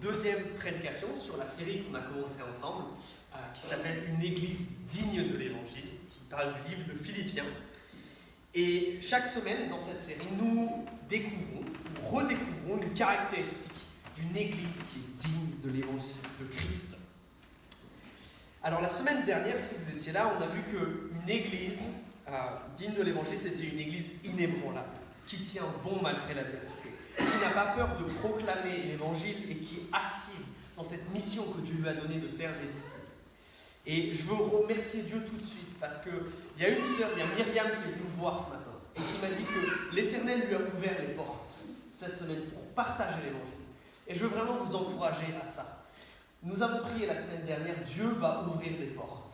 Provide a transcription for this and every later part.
deuxième prédication sur la série qu'on a commencé ensemble, qui s'appelle Une Église digne de l'Évangile, qui parle du livre de Philippiens. Et chaque semaine, dans cette série, nous découvrons, ou redécouvrons une caractéristique d'une Église qui est digne de l'Évangile de Christ. Alors la semaine dernière, si vous étiez là, on a vu qu'une Église digne de l'Évangile, c'était une Église inébranlable, qui tient bon malgré l'adversité, qui n'a pas peur de proclamer l'Évangile et qui est active dans cette mission que Dieu lui a donnée de faire des disciples. Et je veux remercier Dieu tout de suite parce qu'il y a une sœur, il y a Myriam qui est venue me voir ce matin et qui m'a dit que l'Éternel lui a ouvert les portes cette semaine pour partager l'Évangile. Et je veux vraiment vous encourager à ça. Nous avons prié la semaine dernière, Dieu va ouvrir des portes.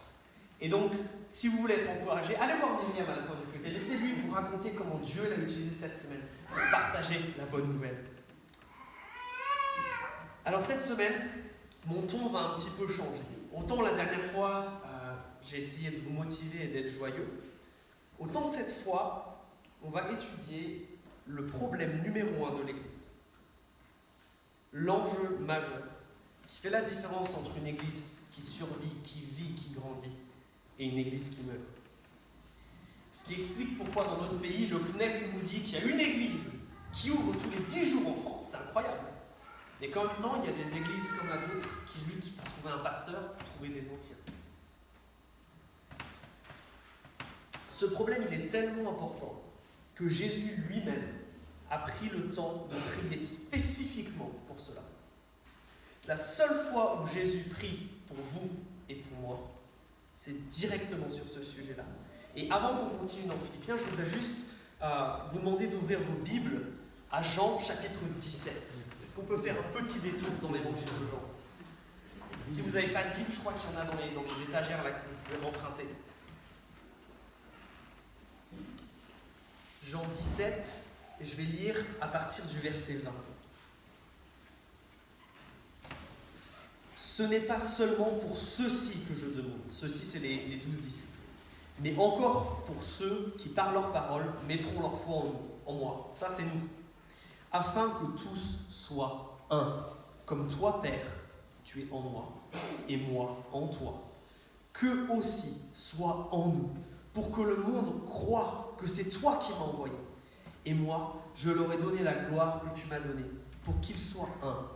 Et donc, si vous voulez être encouragé, allez voir Myriam à la fin du culte et laissez-lui vous raconter comment Dieu l'a utilisé cette semaine pour partager la bonne nouvelle. Alors cette semaine, mon ton va un petit peu changer. Autant la dernière fois, j'ai essayé de vous motiver et d'être joyeux, autant cette fois, on va étudier le problème numéro 1 de l'Église. L'enjeu majeur qui fait la différence entre une Église qui survit, qui vit, qui grandit, et une Église qui meurt. Ce qui explique pourquoi dans notre pays, le CNEF nous dit qu'il y a une Église qui ouvre tous les 10 jours en France. C'est incroyable. Et qu'en même temps, il y a des églises comme la vôtre qui luttent pour trouver un pasteur, pour trouver des anciens. Ce problème, il est tellement important que Jésus lui-même a pris le temps de prier spécifiquement pour cela. La seule fois où Jésus prie pour vous et pour moi, c'est directement sur ce sujet-là. Et avant qu'on continue dans Philippiens, je voudrais juste vous demander d'ouvrir vos Bibles à Jean chapitre 17. Est-ce qu'on peut faire un petit détour dans l'évangile de Jean? Si vous n'avez pas de Bible, je crois qu'il y en a dans les étagères là que vous pouvez emprunter. Jean 17, et je vais lire à partir du verset 20. Ce n'est pas seulement pour ceux-ci que je demande. Ceux-ci, c'est les 12 disciples. Mais encore pour ceux qui, par leur parole, mettront leur foi en moi. Ça, c'est nous. Afin que tous soient un. Comme toi, Père, tu es en moi, et moi en toi. Qu'eux aussi soient en nous, pour que le monde croie que c'est toi qui m'as envoyé. Et moi, je leur ai donné la gloire que tu m'as donnée, pour qu'ils soient un,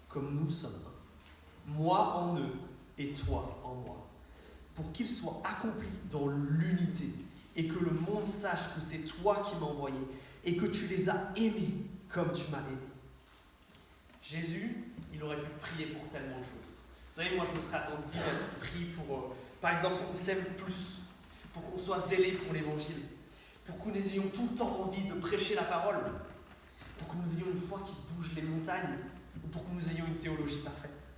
comme nous sommes un. Moi en eux, et toi en moi. Pour qu'ils soient accomplis dans l'unité, et que le monde sache que c'est toi qui m'as envoyé, et que tu les as aimés comme tu m'as aimé. Jésus, il aurait pu prier pour tellement de choses. Vous savez, moi je me serais attendu à ce qu'il prie pour, par exemple, qu'on s'aime plus, pour qu'on soit zélé pour l'évangile, pour que nous ayons tout le temps envie de prêcher la parole, pour que nous ayons une foi qui bouge les montagnes, ou pour que nous ayons une théologie parfaite.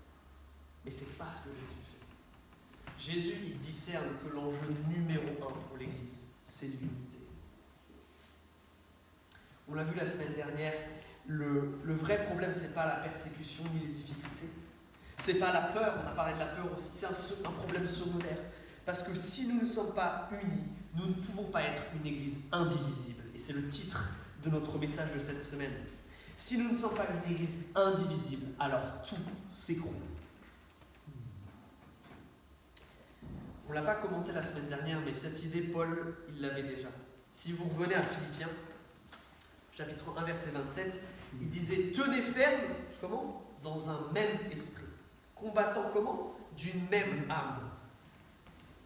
Mais ce n'est pas ce que Jésus fait. Jésus, il discerne que l'enjeu numéro 1 pour l'Église, c'est l'unité. On l'a vu la semaine dernière, le vrai problème, ce n'est pas la persécution ni les difficultés. Ce n'est pas la peur, on a parlé de la peur aussi, c'est un problème secondaire. Parce que si nous ne sommes pas unis, nous ne pouvons pas être une Église indivisible. Et c'est le titre de notre message de cette semaine. Si nous ne sommes pas une Église indivisible, alors tout s'écroule. On ne l'a pas commenté la semaine dernière, mais cette idée, Paul, il l'avait déjà. Si vous revenez à Philippiens, chapitre 1, verset 27, il disait « Tenez ferme, comment ? Dans un même esprit. Combattant comment ? D'une même âme. »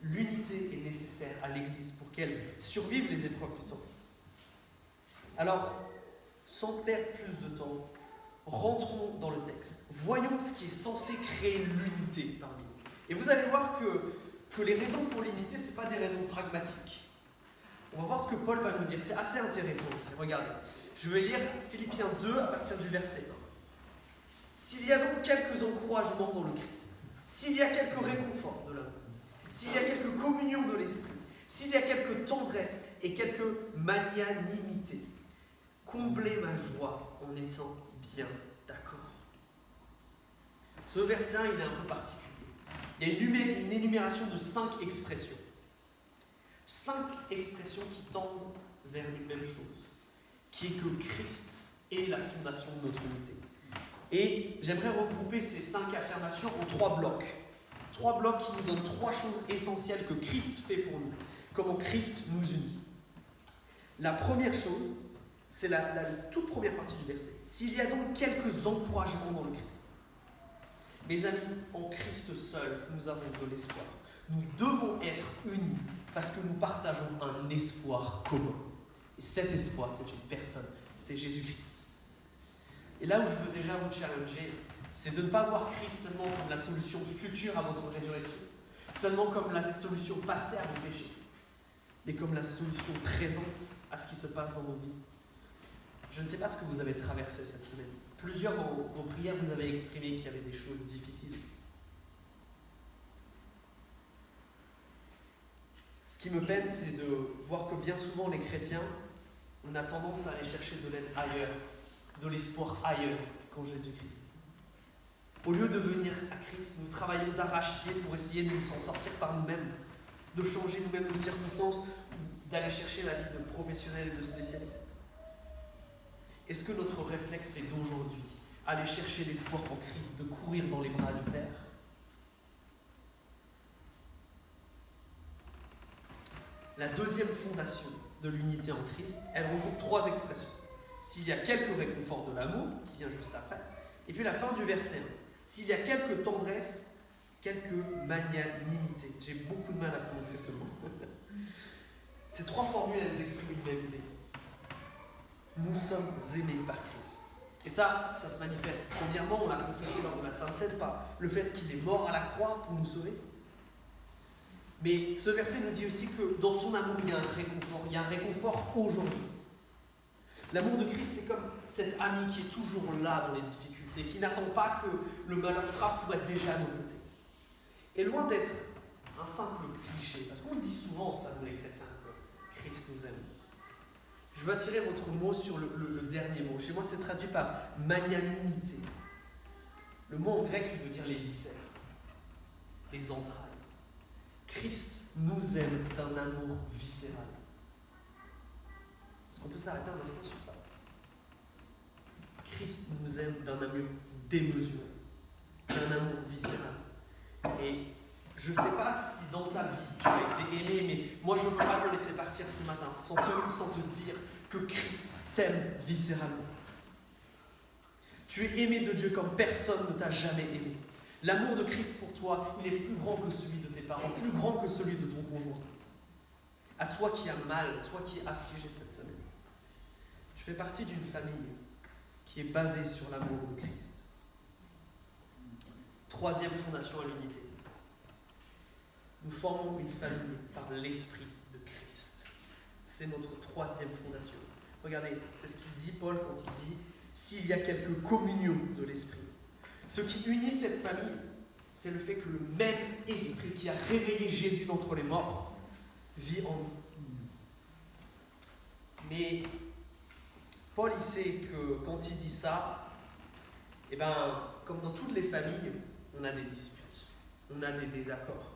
L'unité est nécessaire à l'Église pour qu'elle survive les épreuves du temps. Alors, sans perdre plus de temps, rentrons dans le texte. Voyons ce qui est censé créer l'unité parmi nous. Et vous allez voir que les raisons pour l'unité, ce n'est pas des raisons pragmatiques. On va voir ce que Paul va nous dire. C'est assez intéressant ici. Regardez. Je vais lire Philippiens 2 à partir du verset 1. S'il y a donc quelques encouragements dans le Christ, s'il y a quelques réconforts de l'amour, s'il y a quelques communions de l'esprit, s'il y a quelques tendresses et quelques magnanimités, comblez ma joie en étant bien d'accord. Ce verset 1, il est un peu particulier. Il y a une énumération de 5 expressions. 5 expressions qui tendent vers une même chose, qui est que Christ est la fondation de notre unité. Et j'aimerais regrouper ces 5 affirmations en 3 blocs. 3 blocs qui nous donnent 3 choses essentielles que Christ fait pour nous. Comment Christ nous unit. La première chose, c'est la toute première partie du verset. S'il y a donc quelques encouragements dans le Christ. Mes amis, en Christ seul, nous avons de l'espoir. Nous devons être unis parce que nous partageons un espoir commun. Et cet espoir, c'est une personne, c'est Jésus-Christ. Et là où je veux déjà vous challenger, c'est de ne pas voir Christ seulement comme la solution future à votre résurrection, seulement comme la solution passée à vos péchés, mais comme la solution présente à ce qui se passe dans nos vies. Je ne sais pas ce que vous avez traversé cette semaine. Plusieurs dans vos prières, vous avez exprimé qu'il y avait des choses difficiles. Ce qui me peine, c'est de voir que bien souvent les chrétiens, on a tendance à aller chercher de l'aide ailleurs, de l'espoir ailleurs qu'en Jésus-Christ. Au lieu de venir à Christ, nous travaillons d'arrache-pied pour essayer de nous en sortir par nous-mêmes, de changer nous-mêmes nos circonstances, d'aller chercher la vie de professionnels et de spécialistes. Est-ce que notre réflexe, c'est d'aujourd'hui aller chercher l'espoir en Christ, de courir dans les bras du Père? La deuxième fondation de l'unité en Christ, elle regroupe 3 expressions. S'il y a quelques réconforts de l'amour, qui vient juste après, et puis la fin du verset 1. S'il y a quelques tendresses, quelques magnanimité. J'ai beaucoup de mal à prononcer ce mot. Ces 3 formules, elles expriment une même idée. Nous sommes aimés par Christ. Et ça se manifeste. Premièrement, on l'a confessé lors de la Sainte Seine par le fait qu'il est mort à la croix pour nous sauver. Mais ce verset nous dit aussi que dans son amour, il y a un réconfort aujourd'hui. L'amour de Christ, c'est comme cet ami qui est toujours là dans les difficultés, qui n'attend pas que le malheur frappe pour être déjà à nos côtés. Et loin d'être un simple cliché, parce qu'on le dit souvent, ça, nous les chrétiens, que Christ nous aime. Je veux attirer votre mot sur le dernier mot. Chez moi, c'est traduit par magnanimité. Le mot en grec, il veut dire les viscères, les entrailles. Christ nous aime d'un amour viscéral. Est-ce qu'on peut s'arrêter un instant sur ça? Christ nous aime d'un amour démesuré, d'un amour viscéral. Et je ne sais pas si dans ta vie tu as été aimé, mais moi je ne peux pas te laisser partir ce matin sans te dire que Christ t'aime viscéralement. Tu es aimé de Dieu comme personne ne t'a jamais aimé. L'amour de Christ pour toi, il est plus grand que celui de tes parents, plus grand que celui de ton conjoint. À toi qui as mal, toi qui es affligé cette semaine. Je fais partie d'une famille qui est basée sur l'amour de Christ. 3e fondation à l'unité. Nous formons une famille par l'Esprit de Christ. C'est notre 3e fondation. Regardez, c'est ce qu'il dit Paul quand il dit « s'il y a quelques communions de l'Esprit ». Ce qui unit cette famille, c'est le fait que le même Esprit qui a réveillé Jésus d'entre les morts vit en nous. Mais Paul, il sait que quand il dit ça, comme dans toutes les familles, on a des disputes, on a des désaccords.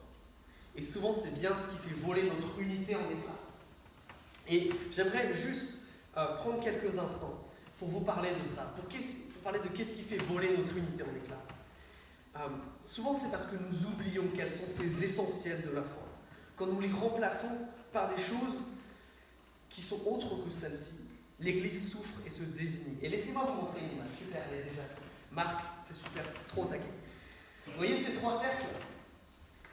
Et souvent, c'est bien ce qui fait voler notre unité en éclats. Et j'aimerais juste prendre quelques instants pour vous parler de ça, pour parler de qu'est-ce qui fait voler notre unité en éclats. Souvent, c'est parce que nous oublions quels sont ces essentiels de la foi. Quand nous les remplaçons par des choses qui sont autres que celles-ci, l'Église souffre et se désunit. Et laissez-moi vous montrer une image. Super, elle est déjà. Marc, c'est super, trop taqué. Vous voyez ces 3 cercles?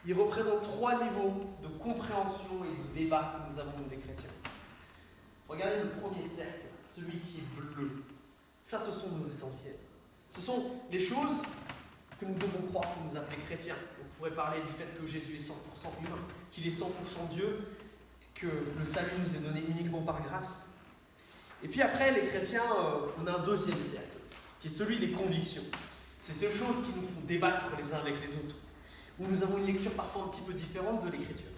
Ils représentent 3 niveaux de compréhension et de débat que nous avons, nous les chrétiens. Regardez le premier cercle, celui qui est bleu. Ça, ce sont nos essentiels. Ce sont les choses que nous devons croire pour nous appeler chrétiens. On pourrait parler du fait que Jésus est 100% humain, qu'il est 100% Dieu, que le salut nous est donné uniquement par grâce. Et puis après, les chrétiens, on a un 2e cercle, qui est celui des convictions. C'est ces choses qui nous font débattre les uns avec les autres, où nous avons une lecture parfois un petit peu différente de l'Écriture.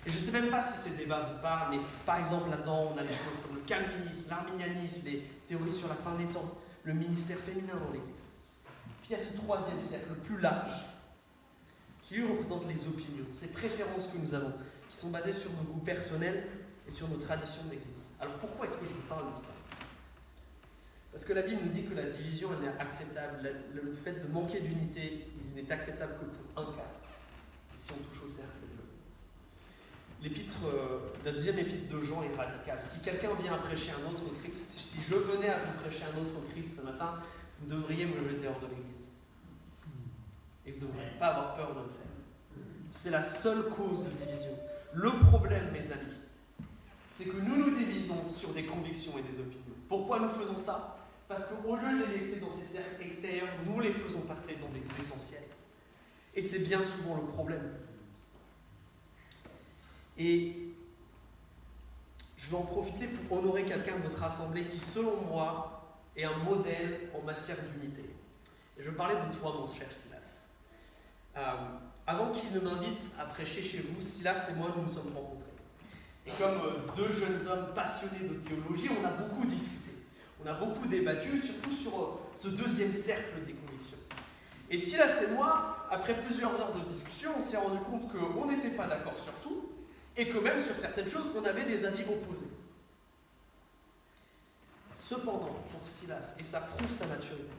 Et je ne sais même pas si ces débats vous parlent, mais par exemple là-dedans, on a les choses comme le calvinisme, l'arminianisme, les théories sur la fin des temps, le ministère féminin dans l'Église. Puis il y a ce 3e cercle, le plus large, qui lui représente les opinions, ces préférences que nous avons, qui sont basées sur nos goûts personnels et sur nos traditions d'Église. Alors pourquoi est-ce que je vous parle de ça? Parce que la Bible nous dit que la division elle est acceptable. Le fait de manquer d'unité, il n'est acceptable que pour un cas. C'est si on touche au cercle bleu. La deuxième épître de Jean est radicale. Si quelqu'un vient à prêcher un autre Christ, si je venais à vous prêcher un autre Christ ce matin, vous devriez me jeter hors de l'église. Et vous ne devriez pas avoir peur de le faire. C'est la seule cause de division. Le problème, mes amis, c'est que nous nous divisons sur des convictions et des opinions. Pourquoi nous faisons ça? Parce qu'au lieu de les laisser dans ces cercles extérieurs, nous les faisons passer dans des essentiels. Et c'est bien souvent le problème. Et je vais en profiter pour honorer quelqu'un de votre assemblée qui, selon moi, est un modèle en matière d'unité. Et je vais parler de toi, mon cher Silas. Avant qu'il ne m'invite à prêcher chez vous, Silas et moi, nous nous sommes rencontrés. Et comme deux jeunes hommes passionnés de théologie, on a beaucoup discuté. On a beaucoup débattu, surtout sur ce deuxième cercle des convictions. Et Silas et moi, après plusieurs heures de discussion, on s'est rendu compte qu'on n'était pas d'accord sur tout, et que même sur certaines choses, on avait des avis opposés. Cependant, pour Silas, et ça prouve sa maturité,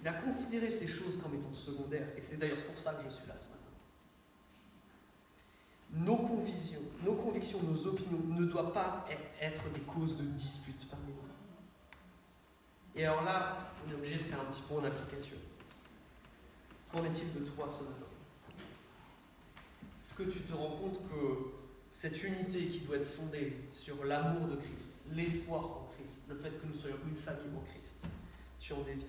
il a considéré ces choses comme étant secondaires, et c'est d'ailleurs pour ça que je suis là ce matin. Nos convictions, nos opinions ne doivent pas être des causes de dispute parmi nous. Et alors là, on est obligé de faire un petit point d'application. Qu'en est-il de toi ce matin? Est-ce que tu te rends compte que cette unité qui doit être fondée sur l'amour de Christ, l'espoir en Christ, le fait que nous soyons une famille en Christ, tu en dévies?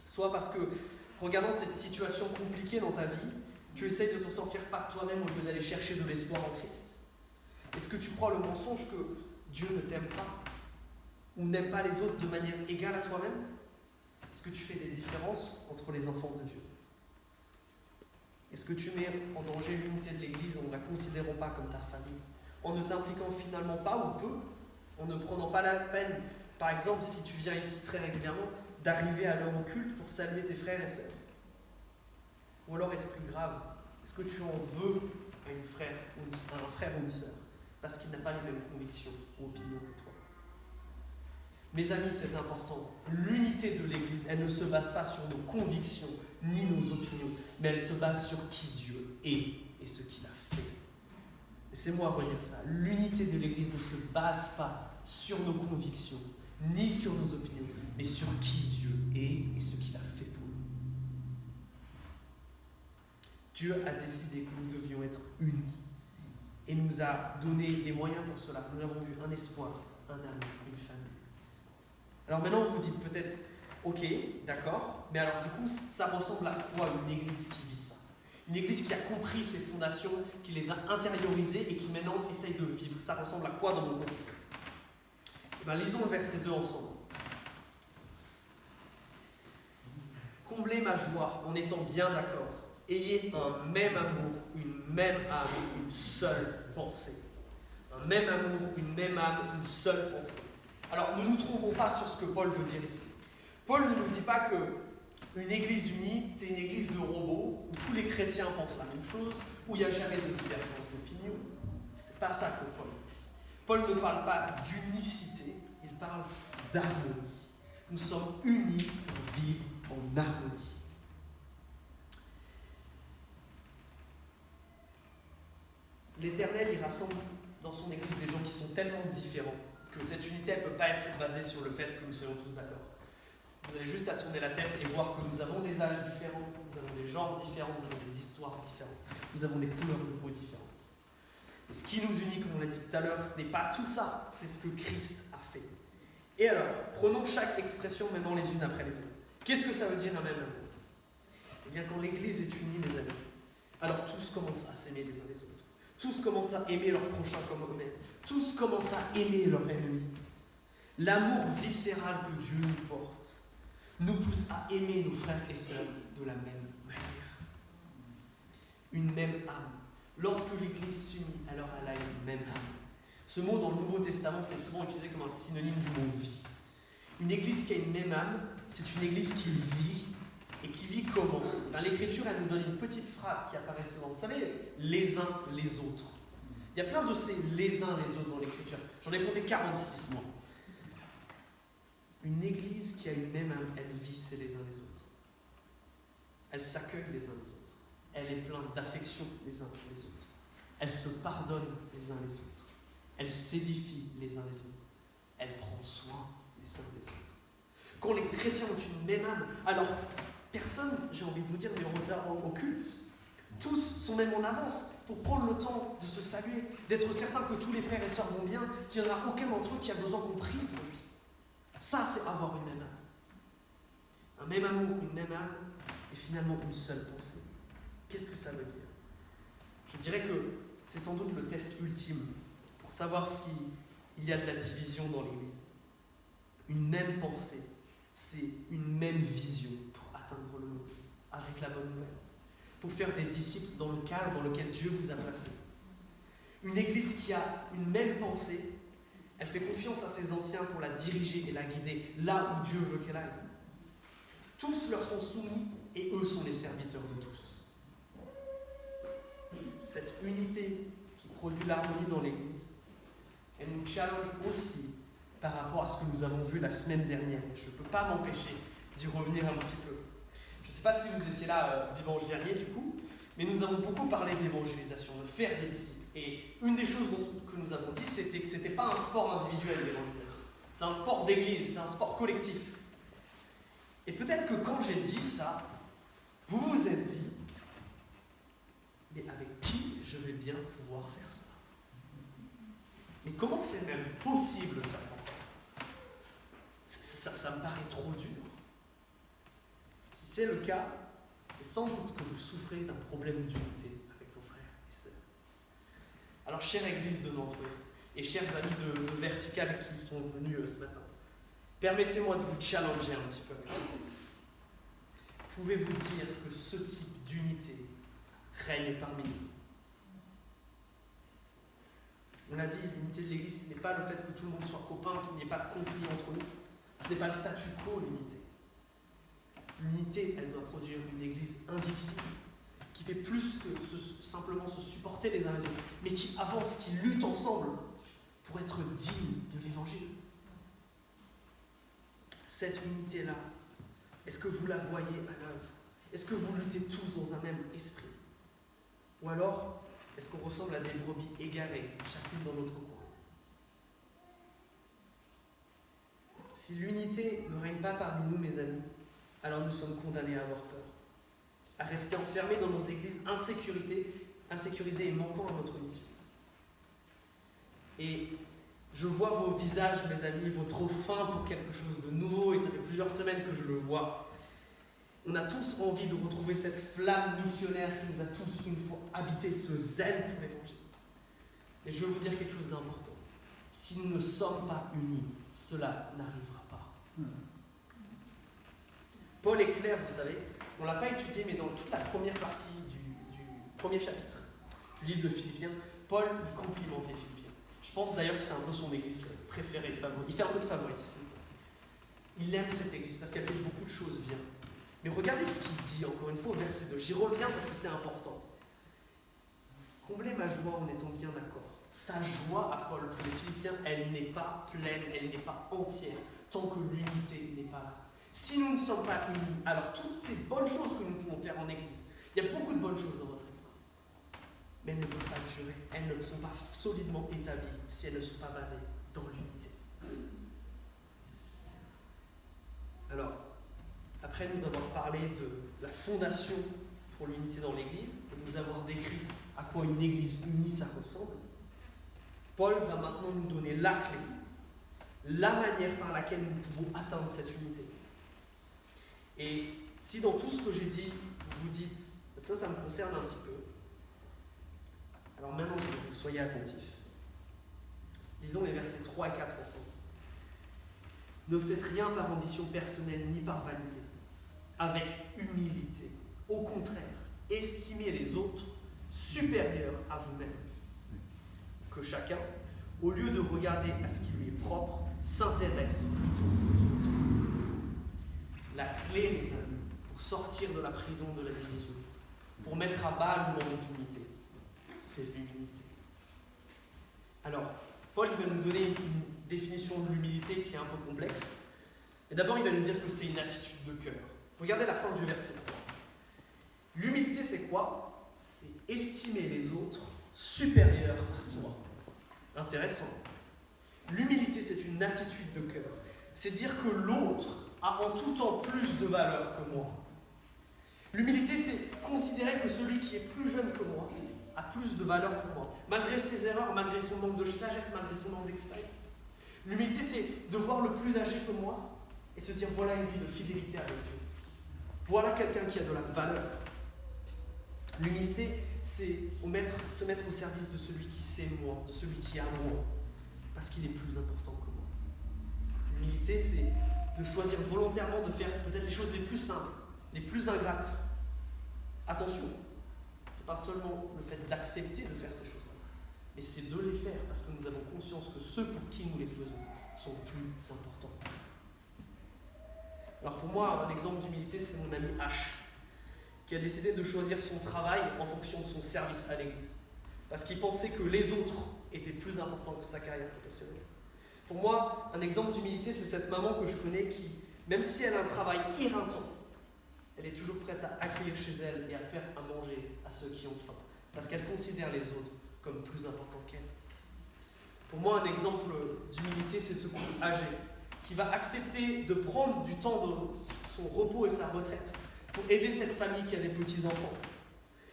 Soit parce que, regardant cette situation compliquée dans ta vie, tu essayes de t'en sortir par toi-même au lieu d'aller chercher de l'espoir en Christ. Est-ce que tu crois le mensonge que Dieu ne t'aime pas ou n'aime pas les autres de manière égale à toi-même? Est-ce que tu fais des différences entre les enfants de Dieu? Est-ce que tu mets en danger l'unité de l'Église en ne la considérant pas comme ta famille? En ne t'impliquant finalement pas ou peu? En ne prenant pas la peine, par exemple, si tu viens ici très régulièrement, d'arriver à l'heure au culte pour saluer tes frères et sœurs? Ou alors est-ce plus grave? Est-ce que tu en veux à un frère ou une sœur parce qu'il n'a pas les mêmes convictions ou opinions que toi? Mes amis, c'est important. L'unité de l'Église, elle ne se base pas sur nos convictions ni nos opinions, mais elle se base sur qui Dieu est et ce qu'il a fait. Laissez-moi redire ça. L'unité de l'Église ne se base pas sur nos convictions ni sur nos opinions, mais sur qui Dieu est et ce qu'il a fait pour nous. Dieu a décidé que nous devions être unis et nous a donné les moyens pour cela. Nous avons vu un espoir, un amour, une famille. Alors maintenant, vous vous dites peut-être, ok, d'accord, mais alors du coup, ça ressemble à quoi une église qui vit ça? Une église qui a compris ses fondations, qui les a intériorisées et qui maintenant essaye de vivre. Ça ressemble à quoi dans mon quotidien? Eh bien, lisons le verset 2 ensemble. Comblez ma joie en étant bien d'accord. Ayez un même amour, une même âme, une seule pensée. Un même amour, une même âme, une seule pensée. Alors, ne nous trompons pas sur ce que Paul veut dire ici. Paul ne nous dit pas qu'une église unie, c'est une église de robots, où tous les chrétiens pensent la même chose, où il n'y a jamais de divergence d'opinion. C'est pas ça que Paul dit. Paul ne parle pas d'unicité, il parle d'harmonie. Nous sommes unis pour vivre en harmonie. L'Éternel, il rassemble dans son église des gens qui sont tellement différents que cette unité, elle ne peut pas être basée sur le fait que nous soyons tous d'accord. Vous avez juste à tourner la tête et voir que nous avons des âges différents, nous avons des genres différents, nous avons des histoires différentes, nous avons des couleurs de peau différentes. Et ce qui nous unit, comme on l'a dit tout à l'heure, ce n'est pas tout ça, c'est ce que Christ a fait. Et alors, prenons chaque expression maintenant les unes après les autres. Qu'est-ce que ça veut dire un même amour? Eh bien, quand l'Église est unie, mes amis, alors tous commencent à s'aimer les uns les autres. Tous commencent à aimer leur prochain comme eux-mêmes. Tous commencent à aimer leur ennemi. L'amour viscéral que Dieu nous porte nous pousse à aimer nos frères et sœurs de la même manière. Une même âme. Lorsque l'Église s'unit, alors elle a une même âme. Ce mot dans le Nouveau Testament, c'est souvent utilisé comme un synonyme du mot vie. Une Église qui a une même âme, c'est une Église qui vit. Et qui vit comment? Dans l'Écriture, elle nous donne une petite phrase qui apparaît souvent. Vous savez, les uns les autres. Il y a plein de ces les uns les autres dans l'Écriture. J'en ai compté 46, moi. Une église qui a une même âme, elle vit c'est les uns les autres. Elle s'accueille les uns les autres. Elle est pleine d'affection les uns les autres. Elle se pardonne les uns les autres. Elle s'édifie les uns les autres. Elle prend soin les uns des autres. Quand les chrétiens ont une même âme, alors personne, j'ai envie de vous dire, n'est en retard au culte. Tous sont même en avance pour prendre le temps de se saluer, d'être certain que tous les frères et sœurs vont bien, qu'il n'y en a aucun d'entre eux qui a besoin qu'on prie pour lui. Ça, c'est avoir une même âme. Un même amour, une même âme, et finalement une seule pensée. Qu'est-ce que ça veut dire? Je dirais que c'est sans doute le test ultime pour savoir s'il y a de la division dans l'Église. Une même pensée, c'est une même vision pour atteindre le monde, avec la bonne nouvelle, pour faire des disciples dans le cadre dans lequel Dieu vous a placé. Une Église qui a une même pensée, elle fait confiance à ses anciens pour la diriger et la guider là où Dieu veut qu'elle aille. Tous leur sont soumis et eux sont les serviteurs de tous. Cette unité qui produit l'harmonie dans l'Église, elle nous challenge aussi par rapport à ce que nous avons vu la semaine dernière. Je ne peux pas m'empêcher d'y revenir un petit peu. Je ne sais pas si vous étiez là dimanche dernier du coup, mais nous avons beaucoup parlé d'évangélisation, de faire des disciples. Et une des choses que nous avons dit, c'était que ce n'était pas un sport individuel, l'évangélisation. C'est un sport d'église, c'est un sport collectif. Et peut-être que quand j'ai dit ça, vous vous êtes dit, mais avec qui je vais bien pouvoir faire ça? Mais comment c'est même possible ça, ça me paraît trop dur. Si c'est le cas, c'est sans doute que vous souffrez d'un problème d'unité avec vos frères et sœurs. Alors, chère Église de Nantes-Ouest et chers amis de Vertical qui sont venus ce matin, permettez-moi de vous challenger un petit peu avec ce texte. Pouvez-vous dire que ce type d'unité règne parmi nous? On l'a dit, l'unité de l'Église, ce n'est pas le fait que tout le monde soit copain, qu'il n'y ait pas de conflit entre nous. Ce n'est pas le statu quo, l'unité. L'unité, elle doit produire une Église indivisible, qui fait plus que simplement se supporter les uns les autres, mais qui avance, qui lutte ensemble pour être digne de l'Évangile. Cette unité-là, est-ce que vous la voyez à l'œuvre? Est-ce que vous luttez tous dans un même esprit? Ou alors, est-ce qu'on ressemble à des brebis égarées, chacune dans notre coin? Si l'unité ne règne pas parmi nous, mes amis, alors nous sommes condamnés à avoir peur, à rester enfermés dans nos églises insécurisées et manquant à notre mission. Et je vois vos visages, mes amis, votre faim pour quelque chose de nouveau, et ça fait plusieurs semaines que je le vois. On a tous envie de retrouver cette flamme missionnaire qui nous a tous une fois habité, ce zèle pour l'Évangile. Et je veux vous dire quelque chose d'important. Si nous ne sommes pas unis, cela n'arrivera pas. Paul est clair, vous savez, on ne l'a pas étudié, mais dans toute la première partie du premier chapitre du livre de Philippiens, Paul y complimente les Philippiens. Je pense d'ailleurs que c'est un peu son église préférée, favorite. Il fait un peu de favoritisme. Il aime cette église parce qu'elle fait beaucoup de choses bien. Mais regardez ce qu'il dit, encore une fois, au verset 2. J'y reviens parce que c'est important. Comblez ma joie en étant bien d'accord. Sa joie à Paul pour les Philippiens, elle n'est pas pleine, elle n'est pas entière, tant que l'unité n'est pas là. Si nous ne sommes pas unis, alors toutes ces bonnes choses que nous pouvons faire en église, il y a beaucoup de bonnes choses dans votre église, mais elles ne peuvent pas durer, elles ne sont pas solidement établies si elles ne sont pas basées dans l'unité. Alors, après nous avoir parlé de la fondation pour l'unité dans l'Église, et nous avoir décrit à quoi une Église unie ça ressemble, Paul va maintenant nous donner la clé, la manière par laquelle nous pouvons atteindre cette unité. Et si dans tout ce que j'ai dit, vous dites, ça me concerne un petit peu, alors maintenant je veux que vous soyez attentifs. Lisons les versets 3 et 4 ensemble. Ne faites rien par ambition personnelle ni par vanité, avec humilité. Au contraire, estimez les autres supérieurs à vous-même. Que chacun, au lieu de regarder à ce qui lui est propre, s'intéresse plutôt aux autres. La clé, mes amis, pour sortir de la prison de la division, pour mettre à bas le moment d'unité, c'est l'humilité. Alors, Paul va nous donner une définition de l'humilité qui est un peu complexe. Et d'abord, il va nous dire que c'est une attitude de cœur. Regardez la fin du verset 3. L'humilité, c'est quoi? C'est estimer les autres supérieurs à soi. Intéressant. L'humilité, c'est une attitude de cœur. C'est dire que l'autre a en tout temps plus de valeur que moi. L'humilité, c'est considérer que celui qui est plus jeune que moi a plus de valeur que moi, malgré ses erreurs, malgré son manque de sagesse, malgré son manque d'expérience. L'humilité, c'est de voir le plus âgé que moi et se dire, voilà une vie de fidélité avec Dieu. Voilà quelqu'un qui a de la valeur. L'humilité, c'est se mettre au service de celui qui sait moi, de celui qui a moi, parce qu'il est plus important que moi. L'humilité, c'est de choisir volontairement de faire peut-être les choses les plus simples, les plus ingrates. Attention, ce n'est pas seulement le fait d'accepter de faire ces choses-là, mais c'est de les faire parce que nous avons conscience que ceux pour qui nous les faisons sont plus importants. Alors pour moi, un exemple d'humilité, c'est mon ami H, qui a décidé de choisir son travail en fonction de son service à l'église, parce qu'il pensait que les autres étaient plus importants que sa carrière professionnelle. Pour moi, un exemple d'humilité, c'est cette maman que je connais qui, même si elle a un travail éreintant, elle est toujours prête à accueillir chez elle et à faire à manger à ceux qui ont faim, parce qu'elle considère les autres comme plus importants qu'elle. Pour moi, un exemple d'humilité, c'est ce couple âgé qui va accepter de prendre du temps de son repos et sa retraite pour aider cette famille qui a des petits-enfants.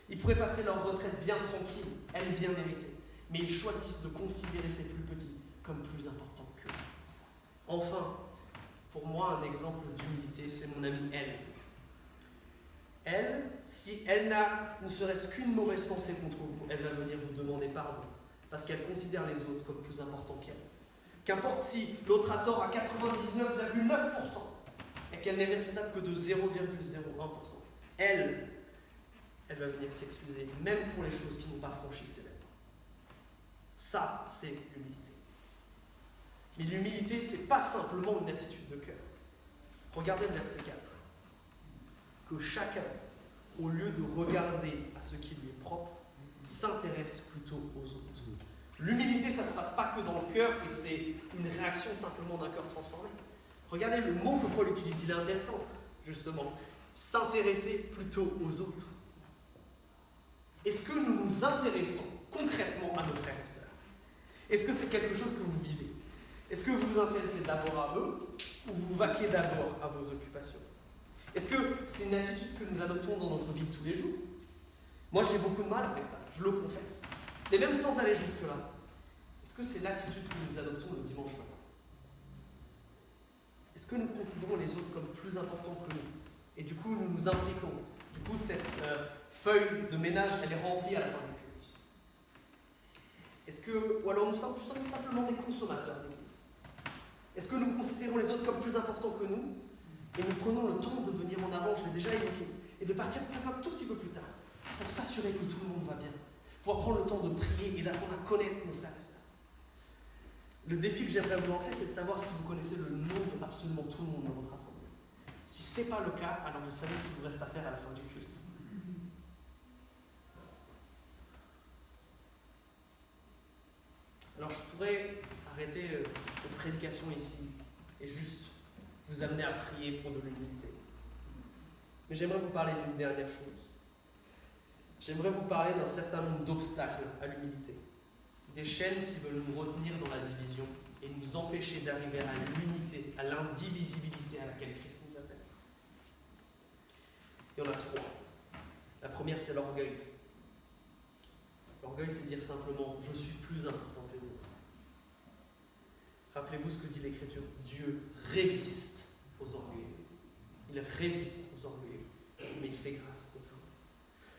Ils pourraient passer leur retraite bien tranquille, elle bien méritée, mais ils choisissent de considérer ces plus petits comme plus importants qu'eux. Enfin, pour moi, un exemple d'humilité, c'est mon amie Elle. Elle, si elle n'a ne serait-ce qu'une mauvaise pensée contre vous, elle va venir vous demander pardon, parce qu'elle considère les autres comme plus importants qu'elle. Qu'importe si l'autre a tort à 99,9% et qu'elle n'est responsable que de 0,01%, elle va venir s'excuser, même pour les choses qui n'ont pas franchi ses lèvres. Ça, c'est l'humilité. Mais l'humilité, ce n'est pas simplement une attitude de cœur. Regardez le verset 4. Que chacun, au lieu de regarder à ce qui lui est propre, s'intéresse plutôt aux autres. L'humilité, ça ne se passe pas que dans le cœur et c'est une réaction simplement d'un cœur transformé. Regardez le mot que Paul utilise, il est intéressant, justement. S'intéresser plutôt aux autres. Est-ce que nous nous intéressons concrètement à nos frères et sœurs? Est-ce que c'est quelque chose que vous vivez? Est-ce que vous vous intéressez d'abord à eux ou vous vaquez d'abord à vos occupations? Est-ce que c'est une attitude que nous adoptons dans notre vie de tous les jours? Moi, j'ai beaucoup de mal avec ça, je le confesse. Mais même sans aller jusque-là, est-ce que c'est l'attitude que nous adoptons le dimanche matin? Est-ce que nous considérons les autres comme plus importants que nous? Et du coup, nous nous impliquons. Du coup, cette feuille de ménage, elle est remplie à la fin du culte. Ou alors nous sommes simplement des consommateurs d'église? Est-ce que nous considérons les autres comme plus importants que nous? Et nous prenons le temps de venir en avant, je l'ai déjà évoqué, et de partir peut-être un tout petit peu plus tard, pour s'assurer que tout le monde va bien, pour prendre le temps de prier et d'apprendre à connaître nos frères et sœurs. Le défi que j'aimerais vous lancer, c'est de savoir si vous connaissez le nom de absolument tout le monde dans votre assemblée. Si ce n'est pas le cas, alors vous savez ce qu'il vous reste à faire à la fin du culte. Alors je pourrais arrêter cette prédication ici et juste vous amener à prier pour de l'humilité. Mais j'aimerais vous parler d'une dernière chose. J'aimerais vous parler d'un certain nombre d'obstacles à l'humilité. Des chaînes qui veulent nous retenir dans la division et nous empêcher d'arriver à l'unité, à l'indivisibilité à laquelle Christ nous appelle. Il y en a 3. La première, c'est l'orgueil. L'orgueil, c'est dire simplement « je suis plus important que les autres ». Rappelez-vous ce que dit l'Écriture. Dieu résiste aux orgueilleux. Il résiste aux orgueilleux, mais il fait grâce aux saints.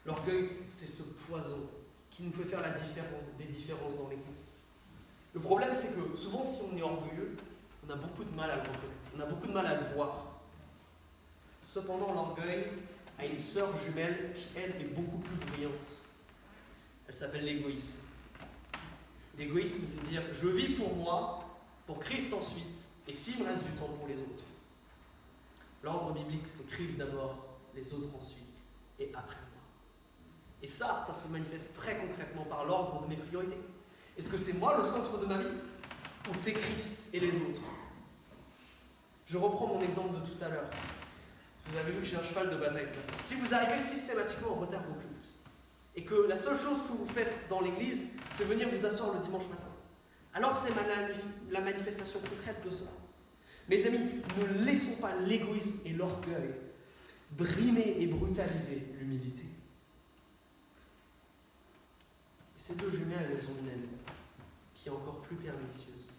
L'orgueil, c'est ce poison qui nous fait faire des différences dans l'Église. Le problème, c'est que souvent, si on est orgueilleux, on a beaucoup de mal à le reconnaître, on a beaucoup de mal à le voir. Cependant, l'orgueil a une sœur jumelle qui, elle, est beaucoup plus brillante. Elle s'appelle l'égoïsme. L'égoïsme, c'est dire « je vis pour moi, pour Christ ensuite, et s'il me reste du temps pour les autres ». L'ordre biblique, c'est Christ d'abord, les autres ensuite, et après moi. Et ça se manifeste très concrètement par l'ordre de mes priorités. Est-ce que c'est moi le centre de ma vie? Ou c'est Christ et les autres? Je reprends mon exemple de tout à l'heure. Vous avez vu que j'ai un cheval de bataille ce matin. Si vous arrivez systématiquement en retard au culte, et que la seule chose que vous faites dans l'église, c'est venir vous asseoir le dimanche matin, alors c'est la manifestation concrète de cela. Mes amis, ne laissons pas l'égoïsme et l'orgueil brimer et brutaliser l'humilité. Et ces deux jumelles, elles ont une aile qui est encore plus pernicieuse.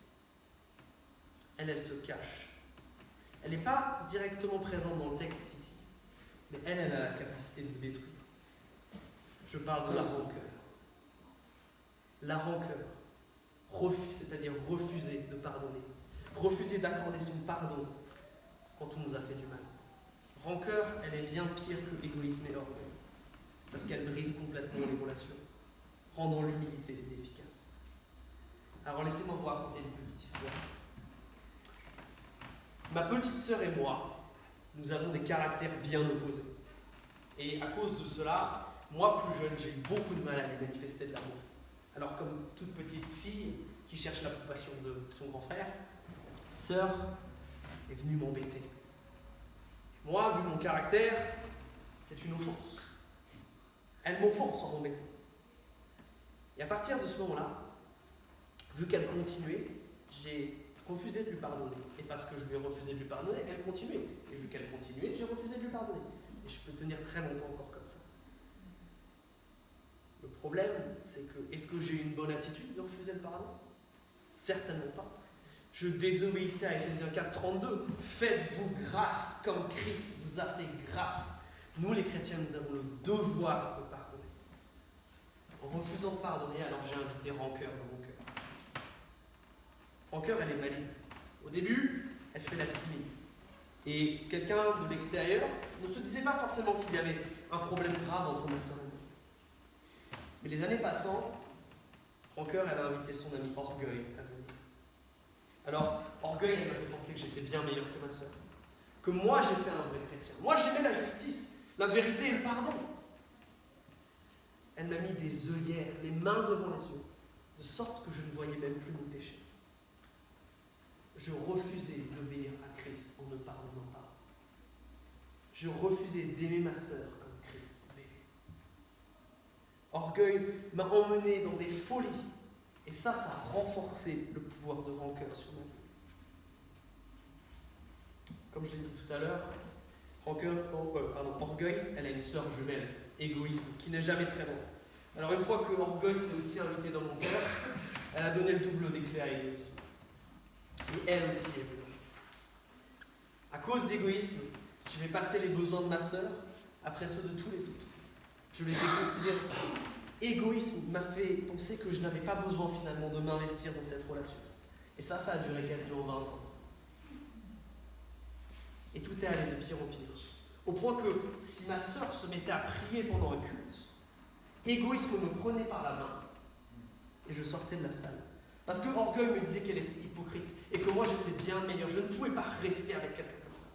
Elle se cache. Elle n'est pas directement présente dans le texte ici, mais elle a la capacité de détruire. Je parle de la rancœur. La rancœur, c'est-à-dire refuser de pardonner, refuser d'accorder son pardon quand on nous a fait du mal. Rancœur, elle est bien pire que l'égoïsme et l'orgueil, parce qu'elle brise complètement les relations, rendant l'humilité inefficace. Alors laissez-moi vous raconter une petite histoire. Ma petite sœur et moi, nous avons des caractères bien opposés. Et à cause de cela, moi plus jeune, j'ai eu beaucoup de mal à lui manifester de l'amour. Alors comme toute petite fille qui cherche l'approbation de son grand frère, sœur est venue m'embêter. Moi, vu mon caractère, c'est une offense. Elle m'offense en m'embêtant. Et à partir de ce moment-là, vu qu'elle continuait, j'ai refusé de lui pardonner. Et parce que je lui ai refusé de lui pardonner, elle continuait. Et vu qu'elle continuait, j'ai refusé de lui pardonner. Et je peux tenir très longtemps encore comme ça. Le problème, c'est que, est-ce que j'ai eu une bonne attitude de refuser le pardon? Certainement pas. Je désobéissais à Ephésiens 4,32. Faites-vous grâce comme Christ vous a fait grâce. Nous, les chrétiens, nous avons le devoir de pardonner. En refusant de pardonner, alors j'ai invité rancœur dans mon cœur. Rancœur, elle est maligne. Au début, elle fait la timide. Et quelqu'un de l'extérieur ne se disait pas forcément qu'il y avait un problème grave entre ma soeur et moi. Mais les années passant, rancœur, elle a invité son ami orgueil à venir. Alors, orgueil, elle m'a fait penser que j'étais bien meilleur que ma soeur. Que moi, j'étais un vrai chrétien. Moi, j'aimais la justice, la vérité et le pardon. Elle m'a mis des œillères, les mains devant les yeux, de sorte que je ne voyais même plus mon péché. Je refusais d'obéir à Christ en ne pardonnant pas. Je refusais d'aimer ma sœur comme Christ m'aimait. Orgueil m'a emmené dans des folies. Et ça a renforcé le pouvoir de rancœur sur ma vie. Comme je l'ai dit tout à l'heure, orgueil, elle a une sœur jumelle, égoïsme, qui n'est jamais très bon. Alors une fois que orgueil s'est aussi invité dans mon cœur, elle a donné le double des clés à égoïsme. Et elle aussi est venue. À cause d'égoïsme, je vais passer les besoins de ma sœur après ceux de tous les autres. Je les déconsidère. Égoïsme m'a fait penser que je n'avais pas besoin finalement de m'investir dans cette relation. Et ça a duré quasiment 20 ans. Et tout est allé de pire en pire. Au point que si ma sœur se mettait à prier pendant un culte, égoïsme me prenait par la main et je sortais de la salle. Parce que orgueil me disait qu'elle était hypocrite et que moi j'étais bien meilleur. Je ne pouvais pas rester avec quelqu'un comme ça.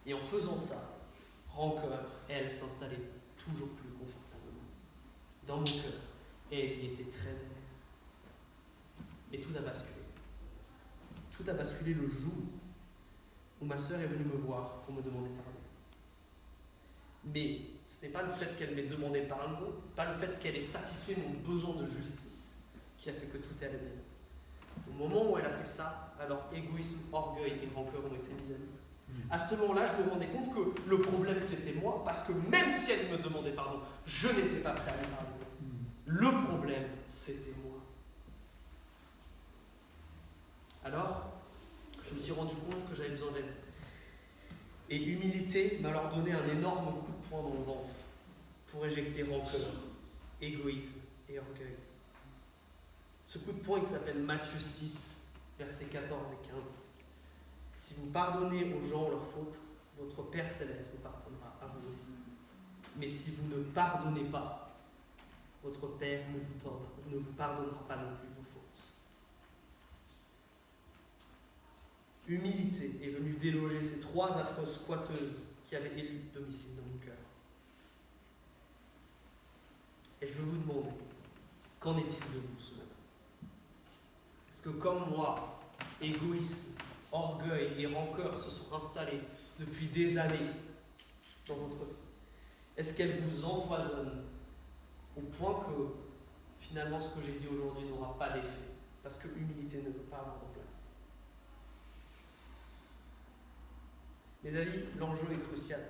Et en faisant ça, rancœur, elle s'installait toujours plus confortablement dans mon cœur. Et elle y était très à l'aise. Et tout a basculé. Tout a basculé le jour où ma sœur est venue me voir pour me demander pardon. Mais ce n'est pas le fait qu'elle m'ait demandé pardon, pas le fait qu'elle ait satisfait mon besoin de justice qui a fait que tout allait bien. Au moment où elle a fait ça, alors égoïsme, orgueil et rancœur ont été mis à nu. À ce moment-là, je me rendais compte que le problème c'était moi, parce que même si elle me demandait pardon, je n'étais pas prêt à lui pardonner. Le problème c'était moi. Alors, je me suis rendu compte que j'avais besoin d'aide. Et humilité m'a alors donné un énorme coup de poing dans le ventre pour éjecter rancœur, égoïsme et orgueil. Ce coup de poing, il s'appelle Matthieu 6, versets 14 et 15. Si vous pardonnez aux gens leurs fautes, votre Père Céleste vous pardonnera à vous aussi. Mais si vous ne pardonnez pas, votre Père ne vous pardonnera pas non plus vos fautes. Humilité est venue déloger ces 3 affreuses squatteuses qui avaient élu domicile dans mon cœur. Et je veux vous demander, qu'en est-il de vous ce matin? Est-ce que comme moi, égoïsme, orgueil et rancœur se sont installées depuis des années dans votre vie? Est-ce qu'elles vous empoisonnent au point que finalement ce que j'ai dit aujourd'hui n'aura pas d'effet? Parce que l'humilité ne peut pas avoir de place. Mes amis, l'enjeu est crucial.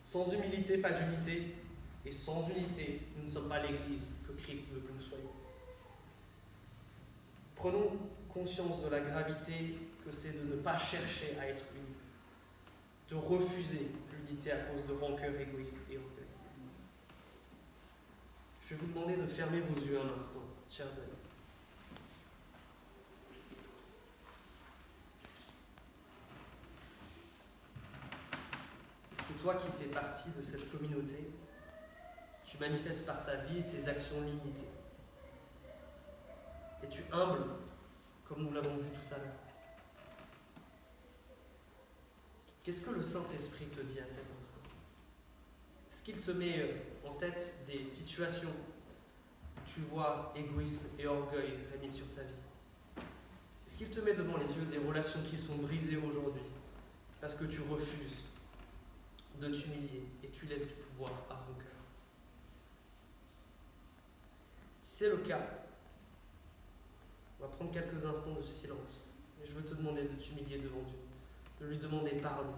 Sans humilité, pas d'unité. Et sans unité, nous ne sommes pas l'Église que Christ veut que nous soyons. Prenons conscience de la gravité que c'est de ne pas chercher à être unis, de refuser l'unité à cause de rancœur, égoïsme et orgueil. Je vais vous demander de fermer vos yeux un instant, chers amis. Est-ce que toi qui fais partie de cette communauté, tu manifestes par ta vie et tes actions l'unité? Es-tu humble, comme nous l'avons vu tout à l'heure? Qu'est-ce que le Saint-Esprit te dit à cet instant? Est-ce qu'il te met en tête des situations où tu vois égoïsme et orgueil régner sur ta vie? Est-ce qu'il te met devant les yeux des relations qui sont brisées aujourd'hui parce que tu refuses de t'humilier et tu laisses du pouvoir à rancœur? Si c'est le cas, on va prendre quelques instants de silence et je veux te demander de t'humilier devant Dieu, de lui demander pardon.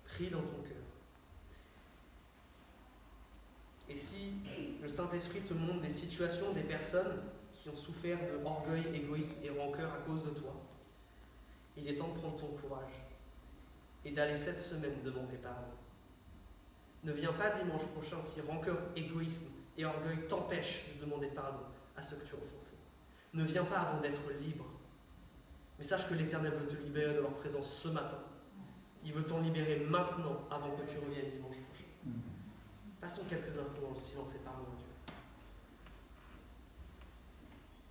Prie dans ton cœur. Et si le Saint-Esprit te montre des situations, des personnes qui ont souffert de orgueil, égoïsme et rancœur à cause de toi, il est temps de prendre ton courage et d'aller cette semaine demander pardon. Ne viens pas dimanche prochain si rancœur, égoïsme et orgueil t'empêchent de demander pardon à ceux que tu as offensés. Ne viens pas avant d'être libre. Mais sache que l'Éternel veut te libérer de leur présence ce matin. Il veut t'en libérer maintenant avant que tu reviennes dimanche prochain. Passons quelques instants dans le silence et parlons à Dieu.